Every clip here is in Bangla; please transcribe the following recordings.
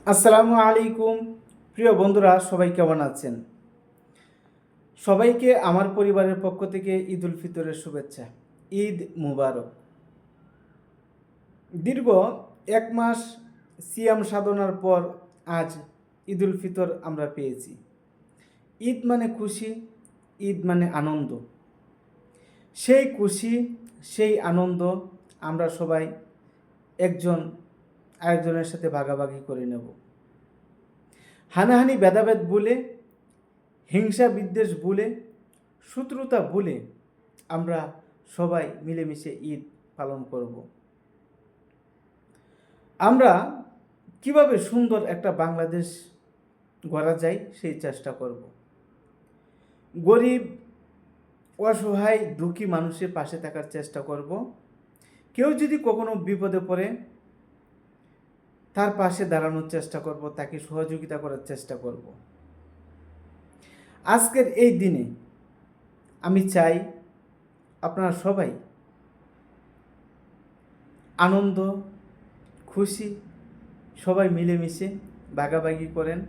আসসালামু আলাইকুম। প্রিয় বন্ধুরা, সবাই কেমন আছেন? সবাইকে আমার পরিবারের পক্ষ থেকে ঈদ উল ফিতরের শুভেচ্ছা। ঈদ মুবারক। দীর্ঘ 1 মাস সিয়াম সাধনার পর আজ ঈদ উল ফিতর আমরা পেয়েছি। ঈদ মানে খুশি, ঈদ মানে আনন্দ। সেই খুশি, সেই আনন্দ আমরা সবাই একজন আরেকজনের সাথে ভাগাভাগি করে নেব। হানাহানি ভেদাভেদ ভুলে, হিংসা বিদ্বেষ ভুলে, শত্রুতা ভুলে আমরা সবাই মিলেমিশে ঈদ পালন করব। আমরা কিভাবে সুন্দর একটা বাংলাদেশ গড়া যায় সেই চেষ্টা করব। গরিব, অসহায়, দুঃখী মানুষের পাশে থাকার চেষ্টা করব। কেউ যদি কখনো বিপদে পড়ে তার পাশে দাঁড়ানোর চেষ্টা করব, তাকে সহযোগিতা করার চেষ্টা করব। আজকের এই দিনে আমি চাই আপনারা সবাই আনন্দ, খুশি, সবাই মিলেমিশে ভাগাভাগি করেন,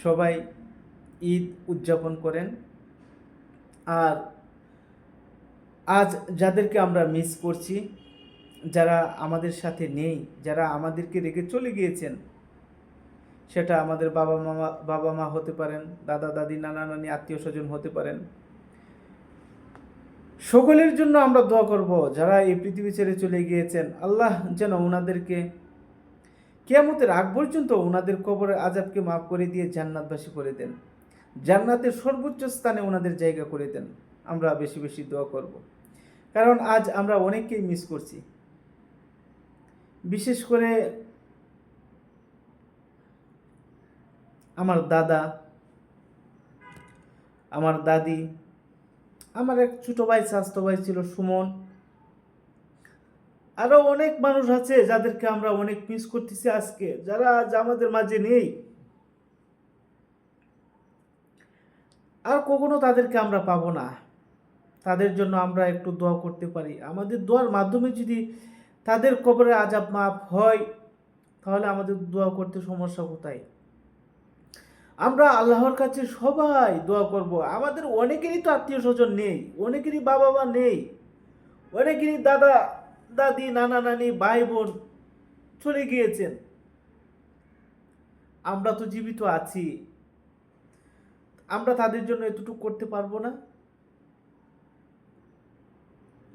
সবাই ঈদ উদযাপন করেন। আর আজ যাদেরকে আমরা মিস করছি, যারা আমাদের সাথে নেই, যারা আমাদেরকে রেখে চলে গিয়েছেন, সেটা আমাদের বাবা মা হতে পারেন, দাদা দাদি, নানা নানি, আত্মীয় স্বজন হতে পারেন। সকলের জন্য আমরা দোয়া করব যারা এই পৃথিবী ছেড়ে চলে গিয়েছেন। আল্লাহ যেন ওনাদেরকে কিয়ামতের আগ পর্যন্ত ওনাদের কবরের আযাবকে মাফ করে দিয়ে জান্নাতবাসী করে দেন, জান্নাতের সর্বোচ্চ স্থানে ওনাদের জায়গা করে দেন। আমরা বেশি বেশি দোয়া করব, কারণ আজ আমরা অনেককেই মিস করছি। বিশেষ করে আমার দাদা, আমার দাদি, আমার এক ছোটো ভাই, স্বাস্থ্য ভাই ছিল সুমন। আরও অনেক মানুষ আছে যাদেরকে আমরা অনেক মিস করতেছি আজকে, যারা আজ আমাদের মাঝে নেই। আর কখনো তাদেরকে আমরা পাবো না। তাদের জন্য আমরা একটু দোয়া করতে পারি। আমাদের দোয়ার মাধ্যমে যদি তাদের কবরের আযাব মাফ হয়, তাহলে আমাদের দোয়া করতে সমস্যা কোথায়? আমরা আল্লাহর কাছে সবাই দোয়া করব। আমাদের অনেকেরই তো আত্মীয় স্বজন নেই, অনেকেরই বাবা মা নেই, অনেকেরই দাদা দাদি, নানা নানি, ভাই বোন চলে গিয়েছেন। আমরা তো জীবিত আছি, আমরা তাদের জন্য এতটুকু করতে পারবো না?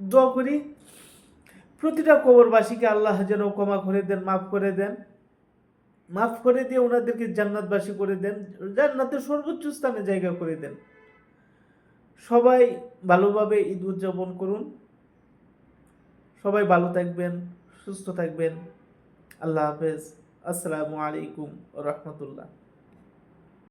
দোয়া করি প্রতিটা কবরবাসীকে আল্লাহ যেন ক্ষমা করে দেন, মাফ করে দেন, মাফ করে দিয়ে ওনাদেরকে জান্নাতবাসী করে দেন, জান্নাতের সর্বোচ্চ স্থানে জায়গা করে দেন। সবাই ভালোভাবে ঈদ উদযাপন করুন। সবাই ভালো থাকবেন, সুস্থ থাকবেন। আল্লাহ হাফেজ। আসসালামু আলাইকুম ওয়া রাহমাতুল্লাহ।